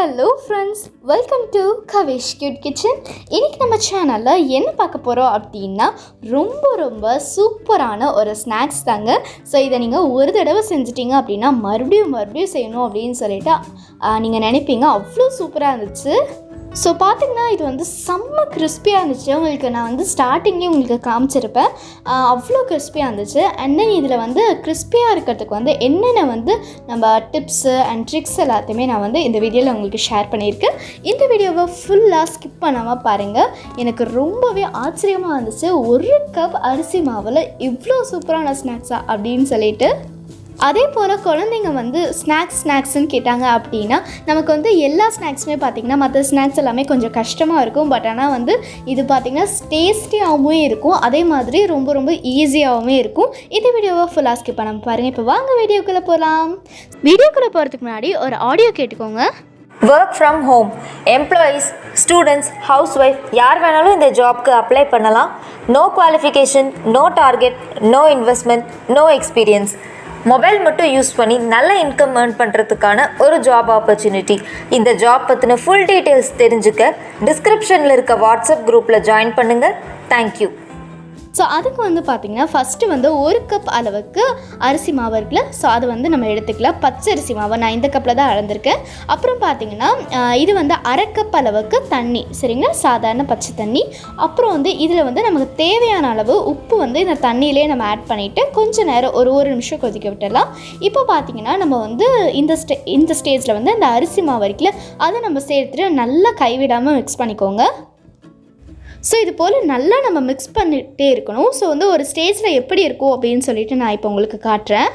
Hello friends, welcome to Kavish cute kitchen. இன்றைக்கி நம்ம சேனலில் என்ன பார்க்க போகிறோம் அப்படின்னா ரொம்ப சூப்பரான ஒரு ஸ்நாக்ஸ் தாங்க. ஸோ இதை நீங்கள் ஒரு தடவை செஞ்சிட்டிங்க அப்படின்னா மறுபடியும் செய்யணும் அப்படின்னு சொல்லிட்டு நீங்கள் நினைப்பீங்க. அவ்வளோ சூப்பராக இருந்துச்சு. ஸோ பார்த்திங்கன்னா இது வந்து செம்ம கிறிஸ்பியாக இருந்துச்சு. உங்களுக்கு நான் வந்து ஸ்டார்டிங்லேயே உங்களுக்கு காமிச்சிருப்பேன். அவ்வளோ கிறிஸ்பியாக இருந்துச்சு. அண்ட் தென் இதில் வந்து கிறிஸ்பியாக இருக்கிறதுக்கு வந்து என்னென்ன வந்து நம்ம டிப்ஸு அண்ட் ட்ரிக்ஸ் எல்லாத்தையுமே நான் வந்து இந்த வீடியோவில் உங்களுக்கு ஷேர் பண்ணியிருக்கேன். இந்த வீடியோவை ஃபுல்லாக ஸ்கிப் பண்ணாமல் பாருங்கள். எனக்கு ரொம்பவே ஆச்சரியமாக இருந்துச்சு. ஒரு கப் அரிசி மாவில் இவ்வளோ சூப்பரான ஸ்நாக்ஸா அப்படின்னு சொல்லிட்டு. அதே போல் குழந்தைங்க வந்து ஸ்நாக்ஸ்ன்னு கேட்டாங்க அப்படின்னா நமக்கு வந்து எல்லா ஸ்நாக்ஸுமே பார்த்திங்கன்னா மற்ற ஸ்நாக்ஸ் எல்லாமே கொஞ்சம் கஷ்டமாக இருக்கும். பட் ஆனால் வந்து இது பார்த்திங்கன்னா டேஸ்டியாகவும் இருக்கும், அதே மாதிரி ரொம்ப ஈஸியாகவும் இருக்கும். இந்த வீடியோவை ஃபுல்லாக ஸ்கிப் பண்ண பாருங்கள். இப்போ வாங்க வீடியோக்குள்ளே போகலாம். வீடியோக்குள்ளே போகிறதுக்கு முன்னாடி ஒரு ஆடியோ கேட்டுக்கோங்க. Work from home employees, students, housewife யார் வேணாலும் இந்த ஜாப்க்கு அப்ளை பண்ணலாம். No qualification, no target, no investment, no experience. Mobile மட்டும் யூஸ் பண்ணி நல்ல இன்கம் ஏர்ன் பண்ணுறதுக்கான ஒரு ஜாப் ஆப்பர்ச்சுனிட்டி. இந்த ஜாப் பற்றின ஃபுல் டீட்டெயில்ஸ் தெரிஞ்சுக்க டிஸ்கிரிப்ஷனில் இருக்க வாட்ஸ்அப் குரூப்பில் ஜாயின் பண்ணுங்கள். தேங்க்யூ. ஸோ அதுக்கு வந்து பார்த்திங்கன்னா ஃபஸ்ட்டு வந்து ஒரு கப் அளவுக்கு அரிசி மாவு இருக்குல்ல, ஸோ அது வந்து நம்ம எடுத்துக்கலாம். பச்சை அரிசி மாவு நான் இந்த கப்பில் தான் அளந்திருக்கேன். அப்புறம் பார்த்திங்கன்னா இது வந்து அரை கப் அளவுக்கு தண்ணி, சரிங்களா, சாதாரண பச்சை தண்ணி. அப்புறம் வந்து இதில் வந்து நமக்கு தேவையான அளவு உப்பு வந்து இந்த தண்ணியிலே நம்ம ஆட் பண்ணிவிட்டு கொஞ்சம் நேரம் ஒரு நிமிஷம் கொதிக்க விட்டுடலாம். இப்போ பார்த்திங்கன்னா நம்ம வந்து இந்த ஸ்டேஜில் வந்து இந்த அரிசி மாவு இருக்குல்ல, அதை நம்ம சேர்த்துட்டு நல்லா கைவிடாமல் மிக்ஸ் பண்ணிக்கோங்க. ஸோ இது போல் நல்லா நம்ம மிக்ஸ் பண்ணிகிட்டே இருக்கணும். ஸோ வந்து ஒரு ஸ்டேஜில் எப்படி இருக்கும் அப்படின்னு சொல்லிட்டு நான் இப்போ உங்களுக்கு காட்டுறேன்.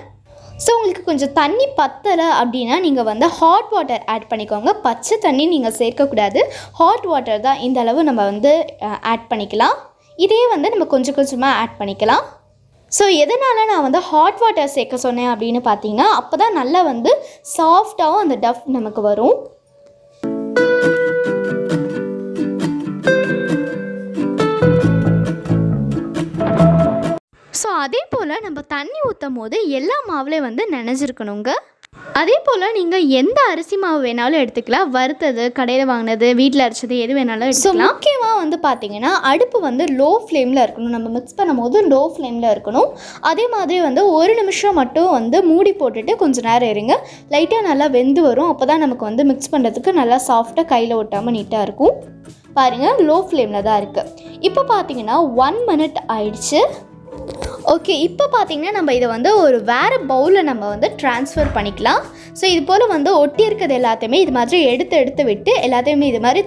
ஸோ உங்களுக்கு கொஞ்சம் தண்ணி பத்தலை அப்படின்னா நீங்கள் வந்து ஹாட் வாட்டர் ஆட் பண்ணிக்கோங்க. பச்சை தண்ணி நீங்கள் சேர்க்கக்கூடாது, ஹாட் வாட்டர் தான் இந்த அளவு நம்ம வந்து ஆட் பண்ணிக்கலாம். இதே வந்து நம்ம கொஞ்சமாக ஆட் பண்ணிக்கலாம். ஸோ எதனால் நான் வந்து ஹாட் வாட்டர் சேர்க்க சொன்னேன் அப்படின்னு பார்த்தீங்கன்னா அப்போ தான் நல்லா வந்து சாஃப்டாகவும் அந்த டஃப் நமக்கு வரும். ஸோ அதே போல் நம்ம தண்ணி ஊற்றும் போது எல்லா மாவுலேயும் வந்து நனைஞ்சிருக்கணுங்க. அதே போல் நீங்கள் எந்த அரிசி மாவு வேணாலும் எடுத்துக்கலாம். வறுத்தது, கடையில் வாங்கினது, வீட்டில் அரைச்சது, எது வேணாலும் எடுத்துக்கலாம். முக்கியமாக வந்து பார்த்திங்கன்னா அடுப்பு வந்து லோ ஃப்ளேமில் இருக்கணும். நம்ம மிக்ஸ் பண்ணும் போது லோ ஃப்ளேமில் இருக்கணும். அதே மாதிரி வந்து ஒரு நிமிஷம் மட்டும் வந்து மூடி போட்டுட்டு கொஞ்சம் நேரம் இருங்க. லைட்டாக நல்லா வெந்து வரும். அப்போ தான் நமக்கு வந்து மிக்ஸ் பண்ணுறதுக்கு நல்லா சாஃப்டாக கையில் ஒட்டாமல் நீட்டாக இருக்கும். பாருங்கள், லோ ஃப்ளேமில் தான் இருக்குது. இப்போ பார்த்திங்கன்னா 1 மினிட் ஆயிடுச்சு. ஓகே, இப்போ பார்த்திங்கன்னா நம்ம இதை வந்து ஒரு வேறு பவுலில் நம்ம வந்து ட்ரான்ஸ்ஃபர் பண்ணிக்கலாம். ஸோ இது போல் வந்து ஒட்டி இருக்கிறது எல்லாத்தையுமே இது மாதிரி எடுத்து விட்டு எல்லாத்தையுமே இது மாதிரி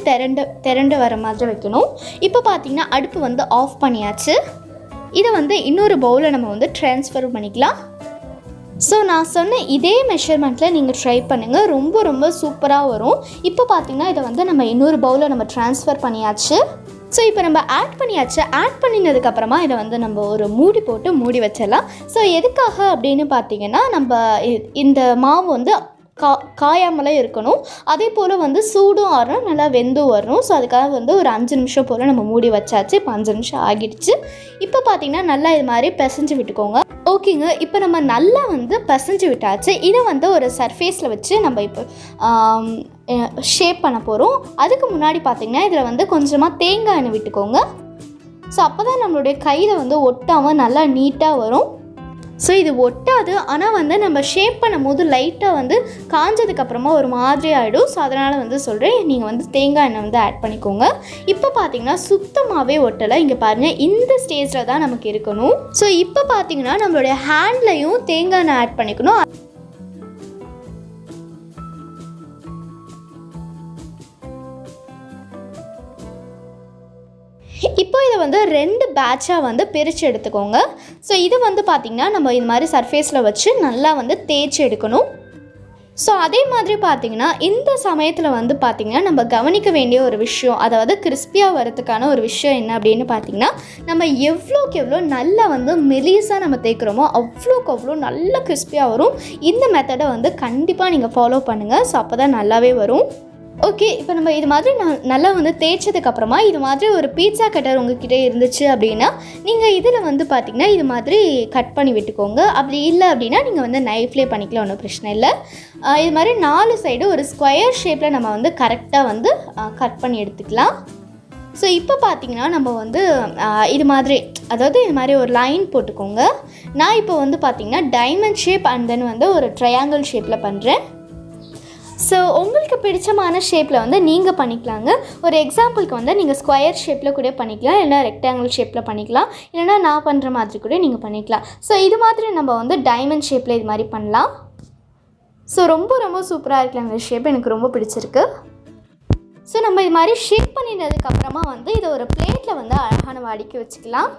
திரண்டு வர மாதிரி வைக்கணும். இப்போ பார்த்திங்கன்னா அடுப்பு வந்து ஆஃப் பண்ணியாச்சு. இதை வந்து இன்னொரு பவுலில் நம்ம வந்து ட்ரான்ஸ்ஃபர் பண்ணிக்கலாம். ஸோ நான் சொன்ன இதே மெஷர்மெண்ட்டில் நீங்கள் ட்ரை பண்ணுங்கள். ரொம்ப சூப்பராக வரும். இப்போ பார்த்திங்கன்னா இதை வந்து நம்ம இன்னொரு பவுலில் நம்ம ட்ரான்ஸ்ஃபர் பண்ணியாச்சு. ஸோ இப்போ நம்ம ஆட் பண்ணியாச்சு. ஆட் பண்ணினதுக்கப்புறமா இதை வந்து நம்ம ஒரு மூடி போட்டு மூடி வச்சிடலாம். ஸோ எதுக்காக அப்படின்னு பார்த்தீங்கன்னா நம்ம இந்த மாவு வந்து காயாமலே இருக்கணும். அதே போல் வந்து சூடும் ஆறணும், நல்லா வெந்தும் வரணும். ஸோ அதுக்காக வந்து ஒரு 5 நிமிஷம் போல் நம்ம மூடி வச்சாச்சு. இப்போ 5 நிமிஷம் ஆகிடுச்சு. இப்போ பார்த்திங்கன்னா நல்லா இது மாதிரி பிசைஞ்சு விட்டுக்கோங்க. ஓகேங்க, இப்போ நம்ம நல்லா வந்து பிசைஞ்சு விட்டாச்சு. இதை வந்து ஒரு சர்ஃபேஸில் வச்சு நம்ம இப்போ ஷேப் பண்ண போகிறோம். அதுக்கு முன்னாடி பார்த்திங்கன்னா இதில் வந்து கொஞ்சமாக தேங்காய் எண்ணெய் விட்டுக்கோங்க. ஸோ அப்போ தான் நம்மளுடைய கையில் வந்து ஒட்டாமல் நல்லா நீட்டாக வரும். ஸோ இது ஒட்டாது, ஆனால் வந்து நம்ம ஷேப் பண்ணும் போது லைட்டாக வந்து காஞ்சதுக்கப்புறமா ஒரு மாதிரி ஆகிடும். ஸோ அதனால் வந்து சொல்கிறேன், நீங்கள் வந்து தேங்காய் எண்ணெய் வந்து ஆட் பண்ணிக்கோங்க. இப்போ பார்த்தீங்கன்னா சுத்தமாகவே ஒட்டலை. இங்கே பாருங்கள், இந்த ஸ்டேஜில் தான் நமக்கு இருக்கணும். ஸோ இப்போ பார்த்தீங்கன்னா நம்மளுடைய ஹேண்ட்லையும் தேங்காய் எண்ணெய் ஆட் பண்ணிக்கணும். இப்போ இதை வந்து 2 பேட்சாக வந்து பிரித்து எடுத்துக்கோங்க. ஸோ இது வந்து பார்த்திங்கன்னா நம்ம இது மாதிரி சர்ஃபேஸில் வச்சு நல்லா வந்து தேய்ச்சி எடுக்கணும். ஸோ அதே மாதிரி பார்த்திங்கன்னா இந்த சமயத்தில் வந்து பார்த்திங்கன்னா நம்ம கவனிக்க வேண்டிய ஒரு விஷயம், அதாவது கிறிஸ்பியாக வரதுக்கான ஒரு விஷயம் என்ன அப்படின்னு பார்த்திங்கன்னா நம்ம எவ்வளோக்கு எவ்வளோ நல்லா வந்து மெலிசாக நம்ம தேய்க்கிறோமோ அவ்வளோக்கு அவ்வளோ நல்ல கிறிஸ்பியாக வரும். இந்த மெத்தடை வந்து கண்டிப்பாக நீங்கள் ஃபாலோ பண்ணுங்கள். ஸோ அப்போ தான் நல்லாவே வரும். ஓகே, இப்போ நம்ம இது மாதிரி நல்லா வந்து தேய்ச்சதுக்கப்புறமா இது மாதிரி ஒரு பீட்சா கட்டர் உங்ககிட்ட இருந்துச்சு அப்படின்னா நீங்கள் இதில் வந்து பார்த்திங்கன்னா இது மாதிரி கட் பண்ணி விட்டுக்கோங்க. அப்படி இல்லை அப்படின்னா நீங்கள் வந்து நைஃப்லேயே பண்ணிக்கலாம், ஒன்றும் பிரச்சனை இல்லை. இது மாதிரி 4 சைடு ஒரு ஸ்கொயர் ஷேப்பில் நம்ம வந்து கரெக்டாக வந்து கட் பண்ணி எடுத்துக்கலாம். ஸோ இப்போ பார்த்திங்கன்னா நம்ம வந்து இது மாதிரி, அதாவது இது மாதிரி ஒரு லைன் போட்டுக்கோங்க. நான் இப்போ வந்து பார்த்திங்கன்னா டைமண்ட் ஷேப் அண்ட் தென் வந்து ஒரு ட்ரையாங்கிள் ஷேப்பில் பண்ணுறேன். ஸோ உங்களுக்கு பிடிச்சமான ஷேப்பில் வந்து நீங்கள் பண்ணிக்கலாங்க. ஒரு எக்ஸாம்பிளுக்கு வந்து நீங்கள் ஸ்கொயர் ஷேப்பில் கூட பண்ணிக்கலாம், இல்லைனா ரெக்டாங்கிள் ஷேப்பில் பண்ணிக்கலாம், இல்லைனா நான் பண்ணுற மாதிரி கூட நீங்கள் பண்ணிக்கலாம். ஸோ இது மாதிரி நம்ம வந்து டைமண்ட் ஷேப்பில் இது மாதிரி பண்ணலாம். ஸோ ரொம்ப ரொம்ப சூப்பராக இருக்குல்ல இந்த ஷேப், எனக்கு ரொம்ப பிடிச்சிருக்கு. ஸோ நம்ம இது மாதிரி ஷேப் பண்ணினதுக்கப்புறமா வந்து இதை ஒரு பிளேட்டில் வந்து அழகாக நம்ம அடுக்கி வச்சுக்கலாம்.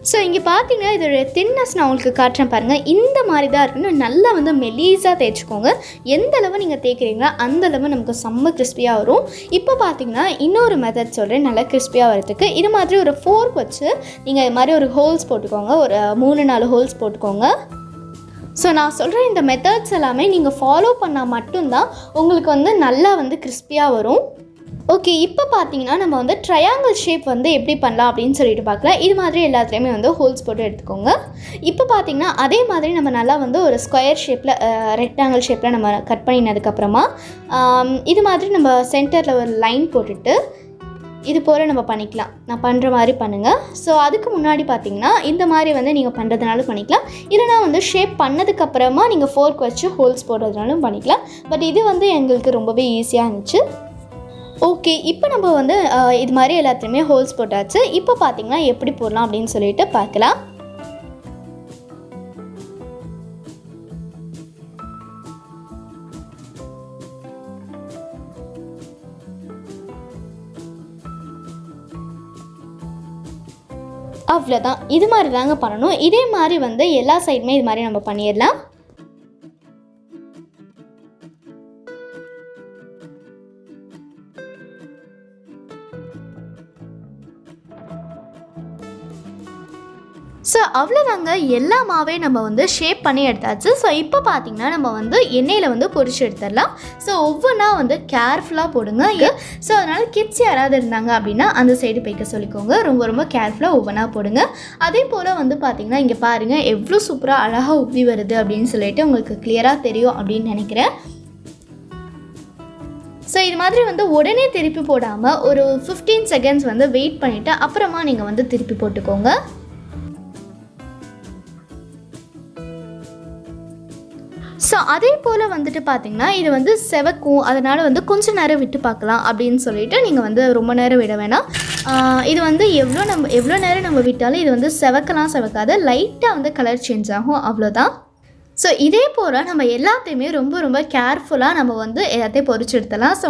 ஸோ இங்கே பார்த்தீங்கன்னா இதோடைய தின்னஸ் நான் உங்களுக்கு காட்டுறேன் பாருங்கள். இந்த மாதிரி தான் இருக்குன்னு நல்லா வந்து மெலீஸாக தேய்ச்சிக்கோங்க. எந்த அளவு நீங்கள் தேய்க்கிறீங்களோ அந்தளவு நமக்கு செம்ம கிறிஸ்பியாக வரும். இப்போ பார்த்தீங்கன்னா இன்னொரு மெத்தட் சொல்கிறேன் நல்லா கிறிஸ்பியாக வரதுக்கு. இது மாதிரி ஒரு ஃபோர்க் வச்சு நீங்கள் இது மாதிரி ஒரு ஹோல்ஸ் போட்டுக்கோங்க, ஒரு 3-4 ஹோல்ஸ் போட்டுக்கோங்க. ஸோ நான் சொல்கிற இந்த மெத்தட்ஸ் எல்லாமே நீங்கள் ஃபாலோ பண்ணால் மட்டும்தான் உங்களுக்கு வந்து நல்லா வந்து கிறிஸ்பியாக வரும். ஓகே, இப்போ பார்த்தீங்கன்னா நம்ம வந்து ட்ரையாங்கிள் ஷேப் வந்து எப்படி பண்ணலாம் அப்படின்னு சொல்லிட்டு பார்க்கலாம். இது மாதிரி எல்லாத்துலேயுமே வந்து ஹோல்ஸ் போட்டு எடுத்துக்கோங்க. இப்போ பார்த்தீங்கன்னா அதே மாதிரி நம்ம நல்லா வந்து ஒரு ஸ்கொயர் ஷேப்பில் ரெக்டாங்கிள் ஷேப்பில் நம்ம கட் பண்ணினதுக்கப்புறமா இது மாதிரி நம்ம சென்டரில் ஒரு லைன் போட்டுட்டு இது போல் நம்ம பண்ணிக்கலாம். நான் பண்ணுற மாதிரி பண்ணுங்கள். ஸோ அதுக்கு முன்னாடி பார்த்தீங்கன்னா இந்த மாதிரி வந்து நீங்கள் பண்ணுறதுனாலும் பண்ணிக்கலாம், இல்லைனா வந்து ஷேப் பண்ணதுக்கப்புறமா நீங்கள் ஃபோர்க் வச்சு ஹோல்ஸ் போடுறதுனாலும் பண்ணிக்கலாம். பட் இது வந்து எங்களுக்கு ரொம்பவே ஈஸியாக இருந்துச்சு. ஓகே, இப்போ நம்ம வந்து இது மாதிரி எல்லாத்துலேயுமே ஹோல்ஸ் போட்டாச்சு. இப்போ பார்த்தீங்கன்னா எப்படி போடலாம் அப்படின்னு சொல்லிட்டு பார்க்கலாம். அவ்வளோதான், இது மாதிரி தாங்க பண்ணணும். இதே மாதிரி வந்து எல்லா சைடுமே இது மாதிரி நம்ம பண்ணிடலாம். ஸோ அவ்வளோதாங்க, எல்லா மாவே நம்ம வந்து ஷேப் பண்ணி எடுத்தாச்சு. ஸோ இப்போ பார்த்திங்கன்னா நம்ம வந்து எண்ணெயில் வந்து பொரிச்சு எடுத்துடலாம். ஸோ ஒவ்வொன்றா வந்து கேர்ஃபுல்லாக போடுங்க. ஸோ அதனால் கிட்ஸ் யாராவது இருந்தாங்க அப்படின்னா அந்த சைடு போய்க்க சொல்லிக்கோங்க. ரொம்ப ரொம்ப கேர்ஃபுல்லாக ஒவ்வொன்றா போடுங்க. அதே போல் வந்து பார்த்திங்கன்னா இங்கே பாருங்கள் எவ்வளோ சூப்பராக அழகாக உப்பி வருது அப்படின்னு சொல்லிட்டு உங்களுக்கு கிளியராக தெரியும் அப்படின்னு நினைக்கிறேன். ஸோ இது மாதிரி வந்து உடனே திருப்பி போடாமல் ஒரு 15 செகண்ட்ஸ் வந்து வெயிட் பண்ணிவிட்டு அப்புறமா நீங்கள் வந்து திருப்பி போட்டுக்கோங்க. ஸோ அதே போல் வந்துட்டு பார்த்திங்கன்னா இது வந்து செவக்கும், அதனால் வந்து கொஞ்சம் நேரம் விட்டு பார்க்கலாம் அப்படின்னு சொல்லிவிட்டு நீங்கள் வந்து ரொம்ப நேரம் விட வேணாம். இது வந்து எவ்வளோ நேரம் நம்ம விட்டாலும் இது வந்து செவக்காது, லைட்டாக வந்து கலர் சேஞ்ச் ஆகும், அவ்வளோதான். ஸோ இதே போல் நம்ம எல்லாத்தையுமே ரொம்ப ரொம்ப கேர்ஃபுல்லாக நம்ம வந்து எல்லாத்தையும் பொரிச்சு எடுத்துடலாம். ஸோ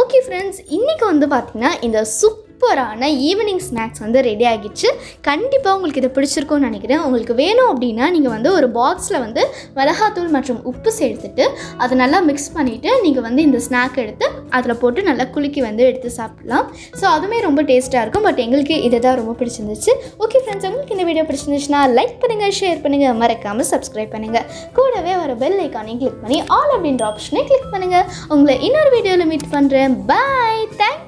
ஓகே ஃப்ரெண்ட்ஸ், இன்றைக்கி வந்து பார்த்திங்கன்னா இந்த சூப்பரான ஈவினிங் ஸ்நாக்ஸ் வந்து ரெடி ஆகிடுச்சு. கண்டிப்பாக உங்களுக்கு இதை பிடிச்சிருக்கும்னு நினைக்கிறேன். உங்களுக்கு வேணும் அப்படின்னா நீங்கள் வந்து ஒரு பாக்ஸில் வந்து மிளகாத்தூள் மற்றும் உப்பு சேர்த்துட்டு அதை நல்லா மிக்ஸ் பண்ணிவிட்டு நீங்கள் வந்து இந்த ஸ்நாக் எடுத்து அதில் போட்டு நல்லா குலுக்கி வந்து எடுத்து சாப்பிடலாம். ஸோ அதுவுமே ரொம்ப டேஸ்ட்டாக இருக்கும். பட் எங்களுக்கு இதை தான் ரொம்ப பிடிச்சிருந்துச்சு. ஓகே ஃப்ரெண்ட்ஸ், உங்களுக்கு இந்த வீடியோ பிடிச்சிருந்துச்சுன்னா லைக் பண்ணுங்கள், ஷேர் பண்ணுங்கள், மறக்காமல் சப்ஸ்கிரைப் பண்ணுங்கள். கூடவே ஒரு பெல் ஐக்கானையும் கிளிக் பண்ணி ஆல் அப்படின்ற ஆப்ஷனை கிளிக் பண்ணுங்கள். உங்களை இன்னொரு வீடியோவில் மீட் பண்ணுறேன். பாய், தேங்க்யூ.